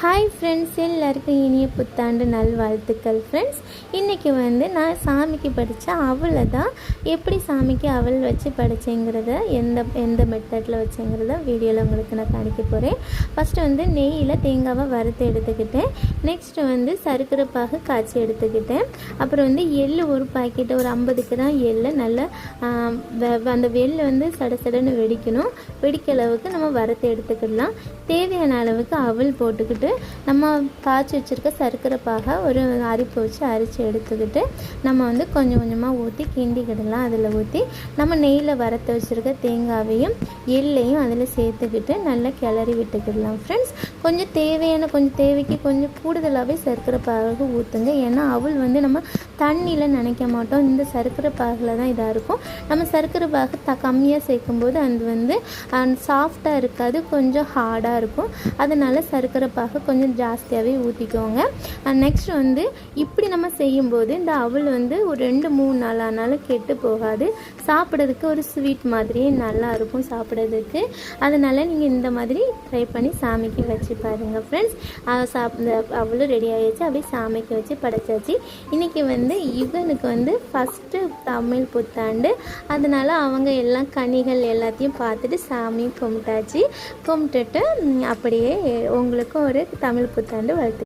Hi friends, எல்லாருக்கும் இனிய புத்தாண்டு நல்வாழ்த்துக்கள் ஃப்ரெண்ட்ஸ். இன்றைக்கி நான் சாமிக்கு படித்த அவளை தான் எப்படி சாமிக்கு அவள் வச்சு படித்தேங்கிறத எந்த மெத்தடில் வச்சேங்கிறத வீடியோவில் உங்களுக்கு நான் காணிக்க போகிறேன். ஃபஸ்ட்டு நெய்யில் தேங்காவை வறுத்து எடுத்துக்கிட்டேன். நெக்ஸ்ட்டு சர்க்கரை பாகு காய்ச்சி எடுத்துக்கிட்டேன். அப்புறம் எள் ஒரு பாக்கெட்டு, ஒரு 50 கிராம் எள் நல்லா அந்த வெள்ளை சடசடன்னு வெடிக்கணும். வெடிக்க அளவுக்கு நம்ம வறுத்து எடுத்துக்கிடலாம். தேவையான அளவுக்கு அவல் போட்டுக்கிட்டு நம்ம காய்ச்சி வச்சுருக்க சர்க்கரை பாகை ஒரு அரிப்பு வச்சு அரித்து எடுத்துக்கிட்டு நம்ம கொஞ்சம் கொஞ்சமாக ஊற்றி கிண்டிக்கிடலாம். அதில் ஊற்றி நம்ம நெய்யில் வறுத்து வச்சுருக்க தேங்காவையும் எள்ளையும் அதில் சேர்த்துக்கிட்டு நல்லா கிளறி விட்டுக்கிடலாம் ஃப்ரெண்ட்ஸ். கொஞ்சம் தேவைக்கு கொஞ்சம் கூடுதலாகவே சர்க்கரை பாகு ஊற்றுங்க. ஏன்னா அவள் நம்ம தண்ணியில் நினைக்க மாட்டோம். இந்த சர்க்கரை பாகில் தான் இதாக இருக்கும். நம்ம சர்க்கரை பாகு கம்மியாக சேர்க்கும்போது அது சாஃப்டாக இருக்காது, கொஞ்சம் ஹார்டாக இருக்கும். அதனால் சர்க்கரை பாகு கொஞ்சம் ஜாஸ்தியாகவே ஊற்றிக்கோங்க. நெக்ஸ்ட் இப்படி நம்ம செய்யும்போது இந்த அவள் ஒரு 2-3 நாள் ஆனாலும் கெட்டு போகாது. சாப்பிட்றதுக்கு ஒரு ஸ்வீட் மாதிரியே நல்லா இருக்கும் சாப்பிட்றதுக்கு. அதனால் நீங்கள் இந்த மாதிரி ட்ரை பண்ணி சாமிக்கு வச்சு பாருங்கள் ஃப்ரெண்ட்ஸ். அவளும் ரெடி ஆகிடுச்சு. அப்படியே சாமிக்கு வச்சு படைச்சாச்சு. இன்றைக்கி இவனுக்கு ஃபஸ்ட்டு தமிழ் புத்தாண்டு. அதனால் அவங்க எல்லாம் கனிகள் எல்லாத்தையும் பார்த்துட்டு சாமியும் கும்பிட்டாச்சு. கும்பிட்டுட்டு அப்படியே உங்களுக்கும் ஒரு தமிழ் புத்தாண்டு வாழ்த்து.